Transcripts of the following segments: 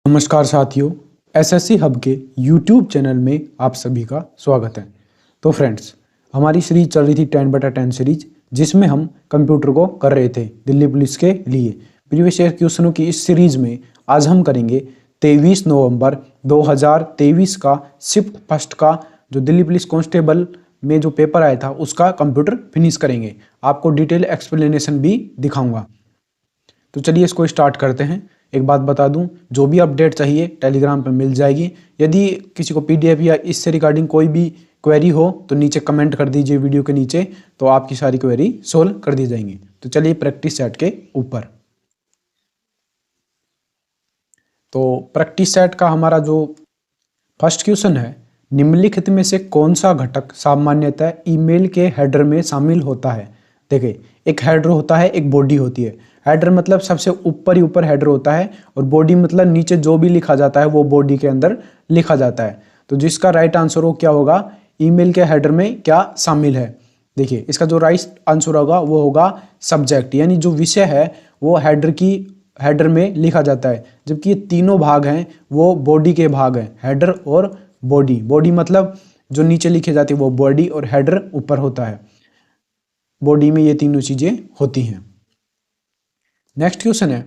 नमस्कार साथियों, SSC hub के यूट्यूब चैनल में आप सभी का स्वागत है। तो फ्रेंड्स, हमारी सीरीज चल रही थी 10/10 सीरीज, जिसमें हम कंप्यूटर को कर रहे थे दिल्ली पुलिस के लिए प्रीवियस ईयर क्वेश्चनों की इस सीरीज में आज हम करेंगे 23 नवंबर 2023 का शिफ्ट फर्स्ट का जो दिल्ली पुलिस कांस्टेबल में जो पेपर आया था उसका कंप्यूटर फिनिश करेंगे। आपको डिटेल एक्सप्लेनेशन भी दिखाऊंगा। तो चलिए इसको स्टार्ट करते हैं। एक बात बता दूं, जो भी अपडेट चाहिए टेलीग्राम पर मिल जाएगी। यदि किसी को पीडीएफ या इससे रिगार्डिंग कोई भी क्वेरी हो तो नीचे कमेंट कर दीजिए वीडियो के नीचे, तो आपकी सारी क्वेरी सोल्व कर दी जाएंगी। तो चलिए प्रैक्टिस सेट के ऊपर। तो प्रैक्टिस सेट का हमारा जो फर्स्ट क्वेश्चन है, निम्नलिखित में से कौन सा घटक सामान्यतः ईमेल के हेडर में शामिल होता है। देखिए, एक हेडर होता है, एक बॉडी होती है। हेडर मतलब सबसे ऊपर ही ऊपर हेडर होता है, और बॉडी मतलब नीचे जो भी लिखा जाता है वो बॉडी के अंदर लिखा जाता है। तो जिसका राइट आंसर हो क्या होगा, ईमेल के हेडर में क्या शामिल है। देखिए, इसका जो राइट आंसर होगा वो होगा सब्जेक्ट, यानी जो विषय है वो हेडर में लिखा जाता है। जबकि ये तीनों भाग हैं वो बॉडी के भाग हैं, हेडर और बॉडी। बॉडी मतलब जो नीचे लिखी जाती है वो बॉडी, और हेडर ऊपर होता है। बॉडी में ये तीनों चीजें होती हैं। नेक्स्ट क्वेश्चन है,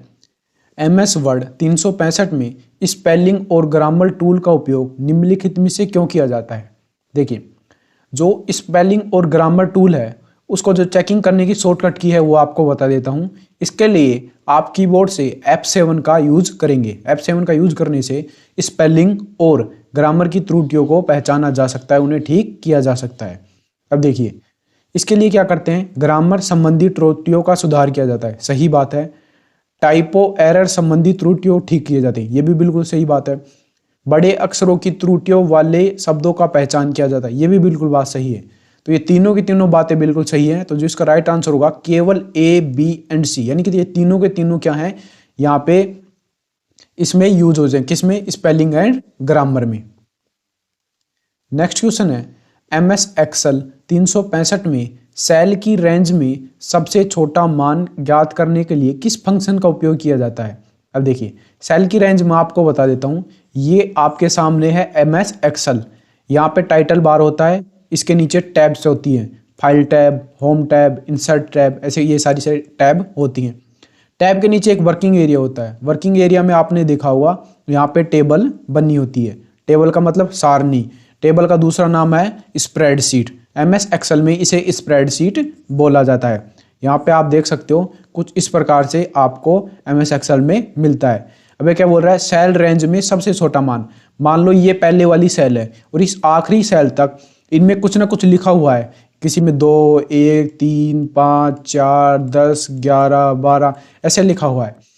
MS वर्ड 365 में स्पेलिंग और ग्रामर टूल का उपयोग निम्नलिखित में से क्यों किया जाता है। देखिए, जो स्पेलिंग और ग्रामर टूल है उसको जो चेकिंग करने की शॉर्टकट की है वो आपको बता देता हूं। इसके लिए आप कीबोर्ड से F7 का यूज करेंगे। F7 का यूज करने से स्पेलिंग और ग्रामर की त्रुटियों को पहचाना जा सकता है, उन्हें ठीक किया जा सकता है। अब देखिए, इसके लिए क्या करते हैं, ग्रामर संबंधी त्रुटियों का सुधार किया जाता है, सही बात है। टाइपो एरर संबंधी त्रुटियों ठीक किए जाते हैं, ये भी बिल्कुल सही बात है। बड़े अक्षरों की त्रुटियों वाले शब्दों का पहचान किया जाता है, ये भी बिल्कुल बात सही है। तो ये तीनों की तीनों बातें बिल्कुल सही हैं। तो जो इसका राइट आंसर होगा केवल A, B एंड C, यानी कि ये तीनों के तीनों क्या हैं, यहाँ पे इसमें यूज हो जाए, किसमें, स्पेलिंग एंड ग्रामर में। नेक्स्ट क्वेश्चन है, MS एक्सेल 365 में सेल की रेंज में सबसे छोटा मान ज्ञात करने के लिए किस फंक्शन का उपयोग किया जाता है। अब देखिए, सेल की रेंज मैं आपको बता देता हूं। ये आपके सामने है MS एक्सेल। यहाँ पे टाइटल बार होता है, इसके नीचे टैब्स होती हैं, file tab, home tab, insert tab, ऐसे ये सारी टैब होती हैं। टैब के नीचे एक वर्किंग एरिया होता है। वर्किंग एरिया में आपने देखा होगा यहाँ पे टेबल बनी होती है। टेबल का मतलब सारणी। टेबल का दूसरा नाम है स्प्रेडशीट। MS एक्सेल में इसे स्प्रेडशीट बोला जाता है। यहाँ पे आप देख सकते हो कुछ इस प्रकार से आपको MS एक्सेल में मिलता है। अब ये क्या बोल रहा है, सेल रेंज में सबसे छोटा मान। मान लो ये पहले वाली सेल है और इस आखिरी सेल तक इनमें कुछ ना कुछ लिखा हुआ है। किसी में 2, 1, 3, 5, 4, 10, 11, 12 ऐसे लिखा हुआ है।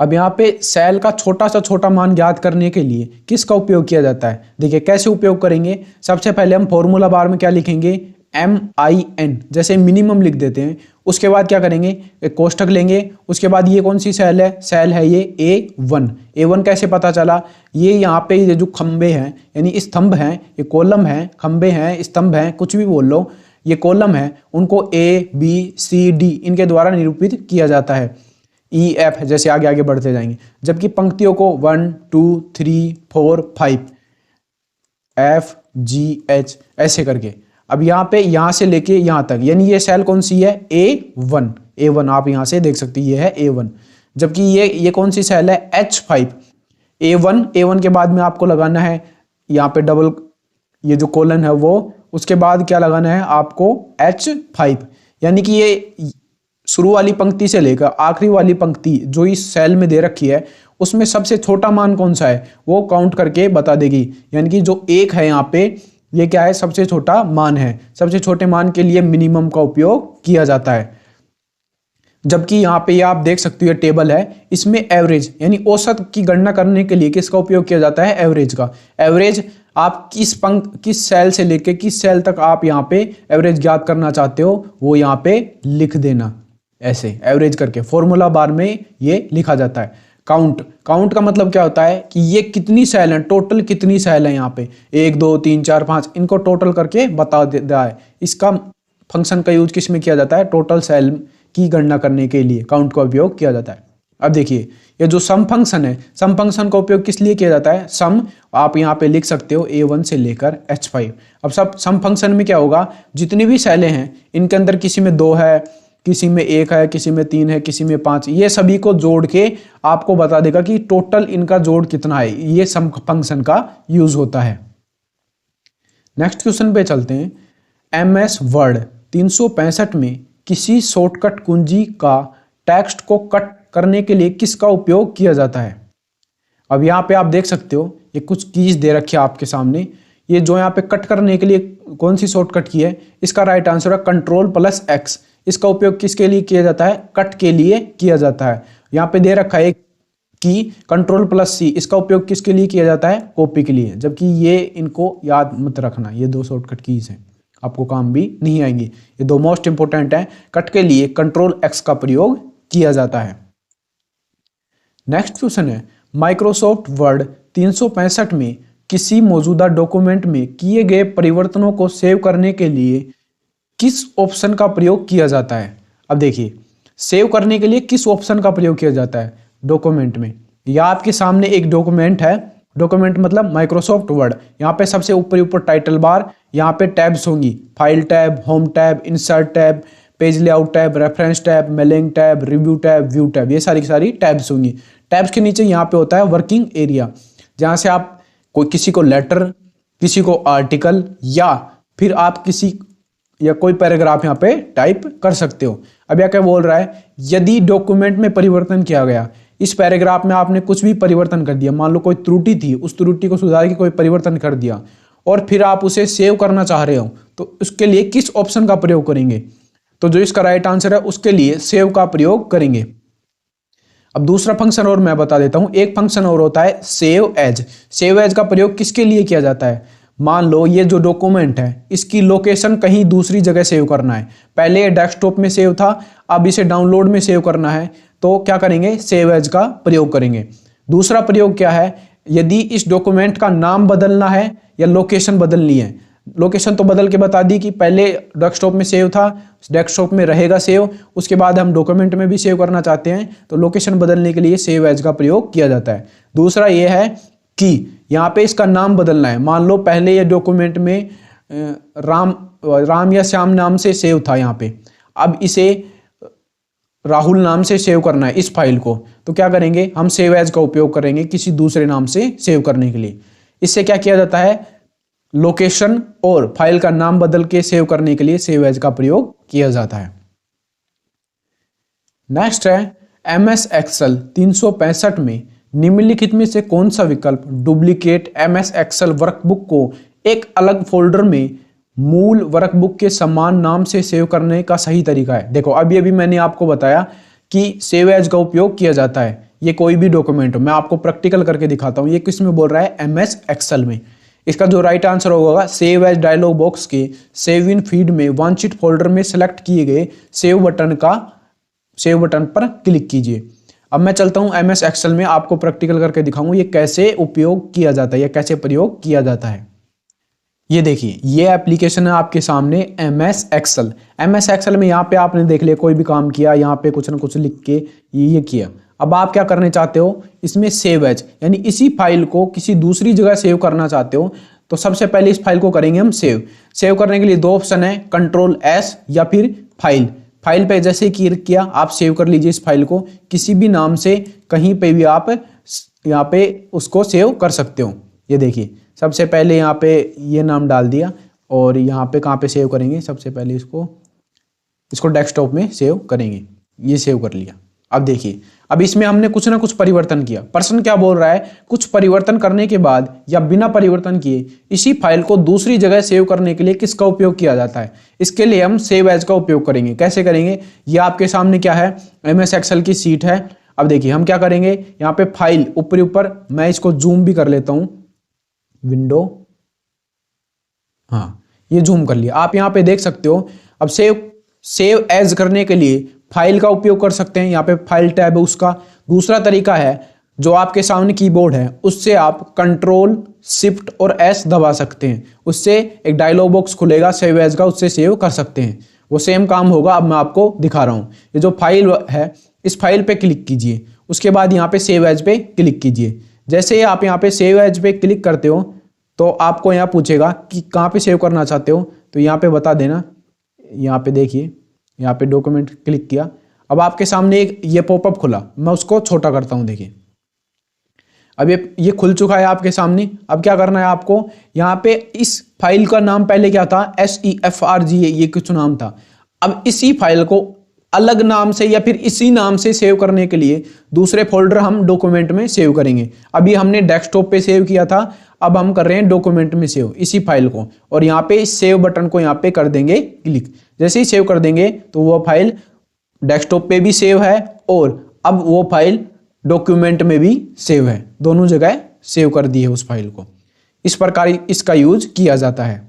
अब यहाँ पे सेल का छोटा सा छोटा मान ज्ञात करने के लिए किसका उपयोग किया जाता है। देखिए कैसे उपयोग करेंगे। सबसे पहले हम फॉर्मूला बार में क्या लिखेंगे, MIN, जैसे मिनिमम लिख देते हैं। उसके बाद क्या करेंगे, एक कोष्ठक लेंगे। उसके बाद ये कौन सी सेल है, सेल है ये A1। A1 कैसे पता चला, ये यहाँ पे ये जो खंबे हैं, यानी स्तंभ हैं, ये कॉलम है, खंबे हैं, स्तंभ हैं, कुछ भी बोल लो, ये कॉलम है, उनको A, B, C, D इनके द्वारा निरूपित किया जाता है। E, F जैसे आगे आगे बढ़ते जाएंगे। जबकि पंक्तियों को 1, 2, 3, 4, 5 F, G, H ऐसे करके। अब यहाँ पे यहाँ से लेके यहाँ तक, यानी ये सेल कौन सी है, A1। A1 आप यहाँ से देख सकते हैं, ये है A1। जबकि ये कौन सी सेल है, H5। A1 के बाद में आपको लगाना है यहाँ पे डबल, ये जो कोलन है वो, उसके बाद क्या लगाना है आपको H5। यानी कि ये शुरू वाली पंक्ति से लेकर आखिरी वाली पंक्ति जो इस सेल में दे रखी है उसमें सबसे छोटा मान कौन सा है वो काउंट करके बता देगी। यानी कि जो 1 है यहाँ पे, ये क्या है, सबसे छोटा मान है। सबसे छोटे मान के लिए मिनिमम का उपयोग किया जाता है। जबकि यहाँ पे आप देख सकते हो ये टेबल है, इसमें एवरेज यानी औसत की गणना करने के लिए किसका उपयोग किया जाता है, एवरेज का। एवरेज आप किस सेल से लेके किस सेल तक आप यहाँ पे एवरेज ज्ञात करना चाहते हो वो यहाँ पे लिख देना, ऐसे एवरेज करके फॉर्मूला बार में ये लिखा जाता है। काउंट का मतलब क्या होता है कि ये कितनी सेल हैं, टोटल कितनी सेल हैं, यहाँ पे 1, 2, 3, 4, 5 इनको टोटल करके बता देता है। इसका फंक्शन का यूज किस में किया जाता है, टोटल सेल की गणना करने के लिए काउंट का उपयोग किया जाता है। अब देखिए ये जो सम फंक्शन है, सम फंक्शन का उपयोग किस लिए किया जाता है? सम आप यहाँ पे लिख सकते हो A1 से लेकर H5। अब सब सम फंक्शन में क्या होगा, जितनी भी सेलें हैं इनके अंदर किसी में 2 है, किसी में 1 है, किसी में 3 है, किसी में 5, ये सभी को जोड़ के आपको बता देगा कि टोटल इनका जोड़ कितना है। ये सम फंक्शन का यूज होता है। नेक्स्ट क्वेश्चन पे चलते हैं। MS वर्ड 365 में किसी शॉर्टकट कुंजी का टेक्स्ट को कट करने के लिए किसका उपयोग किया जाता है? अब यहाँ पे आप देख सकते हो ये कुछ कीज दे रखी है आपके सामने। ये जो यहाँ पे कट करने के लिए कौन सी शॉर्टकट की है, इसका राइट आंसर है Ctrl+X। इसका उपयोग किसके लिए किया जाता है? कट के लिए किया जाता है। यहाँ पे दे रखा है कि Ctrl+C, इसका उपयोग किसके लिए किया जाता है? कॉपी के लिए। जबकि ये इनको याद मत रखना, ये 2 शॉर्टकट कीज हैं, आपको काम भी नहीं आएंगी। ये 2 मोस्ट इंपोर्टेंट हैं। कट के लिए Ctrl+X का प्रयोग किया जाता है। नेक्स्ट क्वेश्चन है, माइक्रोसॉफ्ट वर्ड 365 में किसी मौजूदा डॉक्यूमेंट में किए गए परिवर्तनों को सेव करने के लिए किस ऑप्शन का प्रयोग किया जाता है? अब देखिए सेव करने के लिए किस ऑप्शन का प्रयोग किया जाता है डॉक्यूमेंट में। या आपके सामने एक डॉक्यूमेंट है, डॉक्यूमेंट मतलब माइक्रोसॉफ्ट वर्ड। यहाँ पे सबसे ऊपर टाइटल बार, यहाँ पे टैब्स होंगी, file tab, home tab, insert tab, page layout tab, reference tab, mailing tab, review tab, view tab, ये सारी की सारी टैब्स होंगी। टैब्स के नीचे यहाँ पे होता है वर्किंग एरिया, जहाँ से आप कोई किसी को लेटर, किसी को आर्टिकल या फिर आप किसी या कोई पैराग्राफ यहाँ पे टाइप कर सकते हो। अब यह क्या बोल रहा है, यदि डॉक्यूमेंट में परिवर्तन किया गया, इस पैराग्राफ में आपने कुछ भी परिवर्तन कर दिया, मान लो कोई त्रुटि थी, उस त्रुटि को सुधार के कोई परिवर्तन कर दिया और फिर आप उसे सेव करना चाह रहे हो, तो उसके लिए किस ऑप्शन का प्रयोग करेंगे? तो जो इसका राइट आंसर है उसके लिए सेव का प्रयोग करेंगे। अब दूसरा फंक्शन और मैं बता देता हूं। एक फंक्शन और होता है सेव एज। सेव एज का प्रयोग किसके लिए किया जाता है? मान लो ये जो डॉक्यूमेंट है इसकी लोकेशन कहीं दूसरी जगह सेव करना है। पहले ये डेस्कटॉप में सेव था, अब इसे डाउनलोड में सेव करना है, तो क्या करेंगे? सेव एज का प्रयोग करेंगे। दूसरा प्रयोग क्या है, यदि इस डॉक्यूमेंट का नाम बदलना है या लोकेशन बदलनी है। लोकेशन तो बदल के बता दी कि पहले डेस्कटॉप में सेव था, डेस्कटॉप में रहेगा सेव, उसके बाद हम डॉक्यूमेंट में भी सेव करना चाहते हैं, तो लोकेशन बदलने के लिए सेव एज का प्रयोग किया जाता है। दूसरा ये है कि यहाँ पे इसका नाम बदलना है। मान लो पहले ये डॉक्यूमेंट में राम या श्याम नाम से सेव था यहाँ पे, अब इसे राहुल नाम से सेव करना है इस फाइल को, तो क्या करेंगे? हम सेव एज का उपयोग करेंगे किसी दूसरे नाम से सेव करने के लिए। इससे क्या किया जाता है? लोकेशन और फाइल का नाम बदल के सेव करने के लिए सेव एज का प्रयोग किया जाता है। नेक्स्ट है MS एक्सेल 365 में निम्नलिखित में से कौन सा विकल्प डुप्लीकेट MS एक्सेल वर्कबुक को एक अलग फोल्डर में मूल वर्कबुक के समान नाम से सेव करने का सही तरीका है? देखो अभी अभी मैंने आपको बताया कि सेव एज का उपयोग किया जाता है, ये कोई भी डॉक्यूमेंट हो। मैं आपको प्रैक्टिकल करके दिखाता हूँ। ये किस में बोल रहा है? MS एक्सेल में। इसका जो राइट आंसर होगा, सेव एज डायलॉग बॉक्स के सेव इन फीड में वांछित फोल्डर में सेलेक्ट किए गए सेव बटन पर क्लिक कीजिए। अब मैं चलता हूं MS एक्सेल में, आपको प्रैक्टिकल करके दिखाऊंगा ये कैसे उपयोग किया जाता है या कैसे प्रयोग किया जाता है। ये देखिए ये एप्लीकेशन है आपके सामने MS एक्सेल। MS एक्सेल में यहाँ पे आपने देख लिया कोई भी काम किया, यहाँ पे कुछ ना कुछ लिख के ये किया। अब आप क्या करने चाहते हो? इसमें सेव एज यानी इसी फाइल को किसी दूसरी जगह सेव करना चाहते हो, तो सबसे पहले इस फाइल को करेंगे हम सेव। सेव करने के लिए 2 ऑप्शन है, Ctrl+S या फिर फाइल। फाइल पे जैसे क्लिक किया आप सेव कर लीजिए इस फाइल को किसी भी नाम से, कहीं पे भी आप यहाँ पे उसको सेव कर सकते हो। ये देखिए सबसे पहले यहाँ पे ये नाम डाल दिया और यहाँ पे कहाँ पे सेव करेंगे? सबसे पहले इसको डेस्कटॉप में सेव करेंगे। ये सेव कर लिया। अब देखिए अब इसमें हमने कुछ ना कुछ परिवर्तन किया। प्रश्न क्या बोल रहा है? कुछ परिवर्तन करने के बाद या बिना परिवर्तन किए इसी फाइल को दूसरी जगह सेव करने के लिए किसका उपयोग किया जाता है? इसके लिए हम सेव एज का उपयोग करेंगे। कैसे करेंगे? ये आपके सामने क्या है? MS एक्सेल की सीट है। अब देखिए हम क्या करेंगे, यहाँ पे फाइल ऊपर मैं इसको जूम भी कर लेता हूं, विंडो, हाँ ये जूम कर लिया। आप यहाँ पे देख सकते हो। अब सेव एज करने के लिए फाइल का उपयोग कर सकते हैं, यहाँ पे फाइल टैब है उसका। दूसरा तरीका है जो आपके सामने कीबोर्ड है उससे आप Ctrl, Shift और S दबा सकते हैं, उससे एक डायलॉग बॉक्स खुलेगा सेव एज का, उससे सेव कर सकते हैं। वो सेम काम होगा। अब मैं आपको दिखा रहा हूँ। ये जो फाइल है इस फाइल पे क्लिक कीजिए उसके बाद यहाँ पे सेव एज पे क्लिक कीजिए। जैसे ही आप यहाँ पे सेव एज पे क्लिक करते हो तो आपको यहाँ पूछेगा कि कहाँ पे सेव करना चाहते हो, तो यहाँ पे बता देना। यहाँ पे देखिए, यहाँ पे डॉक्यूमेंट क्लिक किया, अब आपके सामने एक ये पॉपअप खुला, मैं उसको छोटा करता हूँ। देखिए अब ये खुल चुका है आपके सामने। अब क्या करना है आपको, यहाँ पे इस फाइल का नाम पहले क्या था, SEFRG, ये कुछ नाम था। अब इसी फाइल को अलग नाम से या फिर इसी नाम से सेव करने के लिए दूसरे फोल्डर हम डॉक्यूमेंट में सेव करेंगे। अभी हमने डेस्कटॉप पे सेव किया था, अब हम कर रहे हैं डॉक्यूमेंट में सेव इसी फाइल को, और यहाँ पे इस सेव बटन को यहाँ पे कर देंगे क्लिक। जैसे ही सेव कर देंगे तो वो फाइल डेस्कटॉप पे भी सेव है और अब वो फाइल डॉक्यूमेंट में भी सेव है, दोनों जगह सेव कर दी है उस फाइल को। इस प्रकार इसका यूज किया जाता है।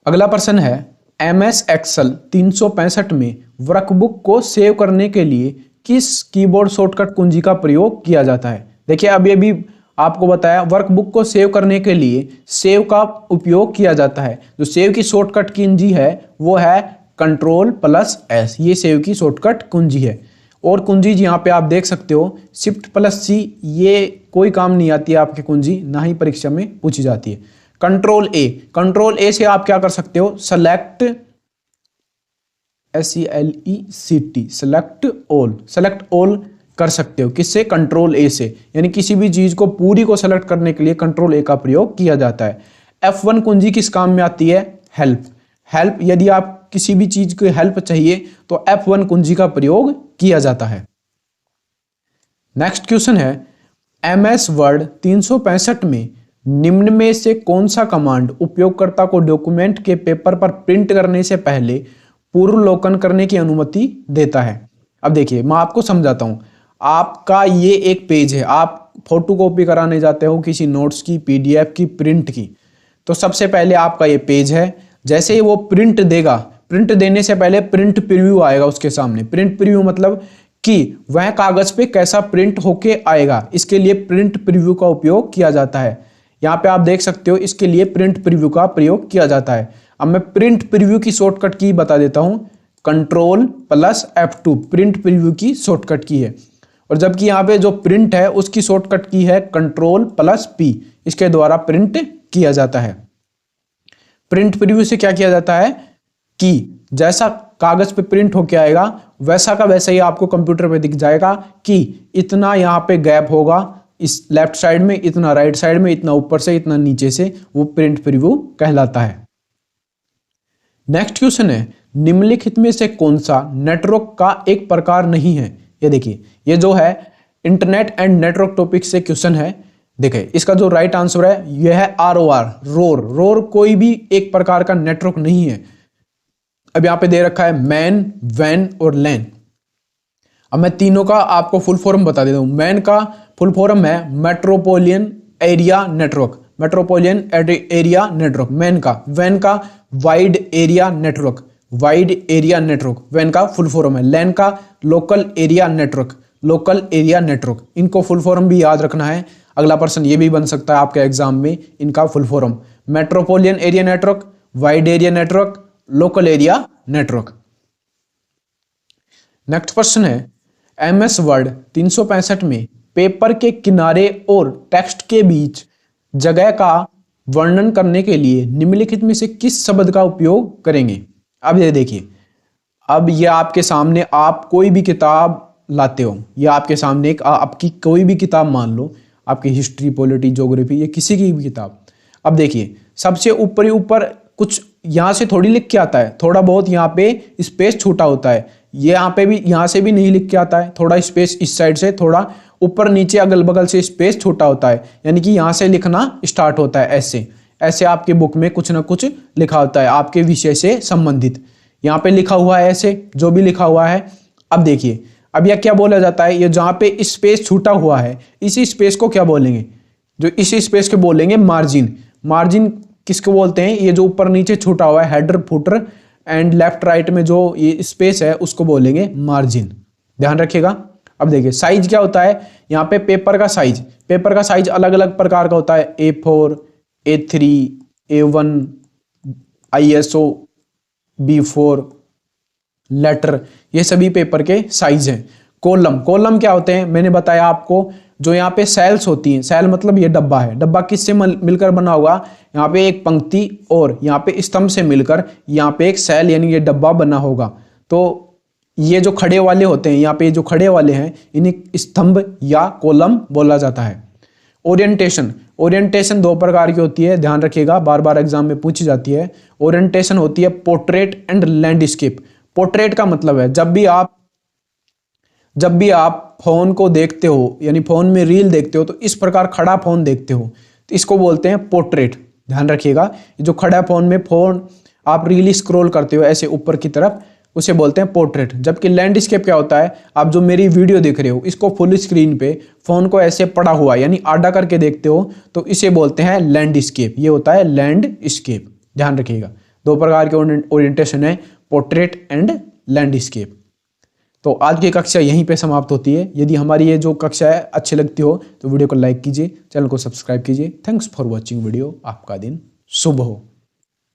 अगला प्रश्न है, MS Excel 365 में वर्कबुक को सेव करने के लिए किस कीबोर्ड शॉर्टकट कुंजी का प्रयोग किया जाता है। देखिए अब ये भी आपको बताया, वर्कबुक को सेव करने के लिए सेव का उपयोग किया जाता है। जो सेव की शॉर्टकट कुंजी है वो है Ctrl+S, ये सेव की शॉर्टकट कुंजी है। और कुंजी यहाँ पे आप देख सकते हो Shift+C, ये कोई काम नहीं आती है आपकी कुंजी, ना ही परीक्षा में पूछी जाती है। Ctrl+A से आप क्या कर सकते हो, सेलेक्ट सेलेक्ट ऑल कर सकते हो। किससे, Ctrl+A से, यानी किसी भी चीज को पूरी को सेलेक्ट करने के लिए Ctrl+A का प्रयोग किया जाता है। F1 कुंजी किस काम में आती है, हेल्प, यदि आप किसी भी चीज की हेल्प चाहिए तो F1 कुंजी का प्रयोग किया जाता है। नेक्स्ट क्वेश्चन है, MS वर्ड 365 में निम्न में से कौन सा कमांड उपयोगकर्ता को डॉक्यूमेंट के पेपर पर प्रिंट करने से पहले पूर्वावलोकन करने की अनुमति देता है। अब देखिए मैं आपको समझाता हूं। आपका ये एक पेज है, आप फोटोकॉपी कराने जाते हो किसी नोट्स की, PDF की, प्रिंट की, तो सबसे पहले आपका ये पेज है। जैसे ही वो प्रिंट देगा, प्रिंट देने से पहले प्रिंट प्रीव्यू आएगा उसके सामने। प्रिंट प्रीव्यू मतलब कि वह कागज पे कैसा प्रिंट होके आएगा, इसके लिए प्रिंट प्रीव्यू का उपयोग किया जाता है। यहाँ पे आप देख सकते हो, इसके लिए प्रिंट प्रीव्यू का प्रयोग किया जाता है। अब मैं प्रिंट प्रीव्यू की शॉर्टकट की बता देता हूं, Ctrl+F2 प्रिंट प्रीव्यू की शॉर्टकट की है। और जबकि यहाँ पे जो प्रिंट है उसकी शॉर्टकट की है Ctrl+P, इसके द्वारा प्रिंट किया जाता है। प्रिंट प्रीव्यू से क्या किया जाता है कि जैसा कागज पे प्रिंट होके आएगा वैसा का वैसा ही आपको कंप्यूटर पे दिख जाएगा कि इतना यहाँ पे गैप होगा इस लेफ्ट साइड में, इतना राइट साइड में, इतना ऊपर से, इतना नीचे से, वो प्रिंट प्रीव्यू कहलाता है। नेक्स्ट क्वेश्चन है, निम्नलिखित में से कौन सा नेटवर्क का एक प्रकार नहीं है। ये देखिए, ये जो है इंटरनेट एंड नेटवर्क टॉपिक से क्वेश्चन है। देखिए इसका जो राइट आंसर है यह है ROR, रोर कोई भी एक प्रकार का नेटवर्क नहीं है। अब यहां पे दे रखा है मैन, वैन और लैन। अब मैं तीनों का आपको फुल फॉर्म बता देता हूं। मैन का फुल फॉर्म है metropolitan area network, metropolitan area network MAN का। वैन का wide area network, wide area network वैन का फुल फॉर्म है। लैन का local area network, local area network. इनको फुल फॉर्म भी याद रखना है। अगला प्रश्न ये भी बन सकता है आपके एग्जाम में, इनका full form metropolitan area network, wide area network, local area network. Next प्रश्न है, MS वर्ड 365 में पेपर के किनारे और टेक्स्ट के बीच जगह का वर्णन करने के लिए निम्नलिखित में से किस शब्द का उपयोग करेंगे। अब ये देखिए, अब ये आपके सामने आप कोई भी किताब लाते हो, या आपके सामने एक आपकी कोई भी किताब मान लो, आपकी हिस्ट्री, पॉलिटी, ज्योग्राफी, ये किसी की भी किताब। अब देखिए सबसे ऊपर कुछ यहाँ से थोड़ी लिख के आता है, थोड़ा बहुत यहाँ पे स्पेस छोटा होता है। ये यहाँ पे भी, यहाँ से भी नहीं लिख के आता है, थोड़ा स्पेस इस साइड से, थोड़ा ऊपर नीचे अगल बगल से स्पेस छोटा होता है, यानी कि यहाँ से लिखना स्टार्ट होता है। ऐसे ऐसे आपके बुक में कुछ ना कुछ लिखा होता है आपके विषय से संबंधित। यहाँ पे लिखा हुआ है ऐसे, जो भी लिखा हुआ है। अब देखिए, अब यह क्या बोला जाता है, ये जहाँ पे स्पेस छूटा हुआ है इसी स्पेस को क्या बोलेंगे, जो इसी स्पेस के बोलेंगे मार्जिन। मार्जिन किसको बोलते हैं, ये जो ऊपर नीचे छूटा हुआ है, header footer and left right में जो ये स्पेस है उसको बोलेंगे मार्जिन। ध्यान रखिएगा। अब देखिए साइज क्या होता है, यहाँ पे पेपर का साइज अलग अलग प्रकार का होता है। A4, A3, A1, ISO, B4, letter, ये सभी पेपर के साइज हैं। कॉलम, कॉलम क्या होते हैं मैंने बताया आपको, जो यहाँ पे सेल्स होती हैं, सेल मतलब ये डब्बा है, डब्बा किससे मिलकर बना होगा, यहाँ पे एक पंक्ति और यहाँ पे स्तंभ से मिलकर यहाँ पे एक सेल यानी ये डब्बा बना होगा। तो ये जो खड़े वाले होते हैं, यहाँ पे जो खड़े वाले हैं इन्हें स्तंभ या कॉलम बोला जाता है। ओरिएंटेशन, ओरिएंटेशन दो प्रकार की होती है, ध्यान रखिएगा, बार बार एग्जाम में पूछी जाती है। ओरिएंटेशन होती है पोर्ट्रेट एंड लैंडस्केप। पोर्ट्रेट का मतलब है जब भी आप फोन को देखते हो यानी फोन में रील देखते हो तो इस प्रकार खड़ा फोन देखते हो तो इसको बोलते हैं पोर्ट्रेट। ध्यान रखिएगा, जो खड़ा फोन में फोन आप रील स्क्रॉल करते हो ऐसे ऊपर की तरफ, उसे बोलते हैं पोर्ट्रेट। जबकि लैंडस्केप क्या होता है, आप जो मेरी वीडियो देख रहे हो इसको फुल स्क्रीन पे फोन को ऐसे पड़ा हुआ यानी आड़ा करके देखते हो तो इसे बोलते हैं लैंडस्केप। ये होता है लैंडस्केप, ध्यान रखिएगा। दो प्रकार के ओरिएंटेशन है, पोर्ट्रेट एंड लैंडस्केप। तो आज की कक्षा यहीं पे समाप्त होती है। यदि हमारी ये जो कक्षा है अच्छी लगती हो तो वीडियो को लाइक कीजिए, चैनल को सब्सक्राइब कीजिए। Thanks for watching video. आपका दिन शुभ हो।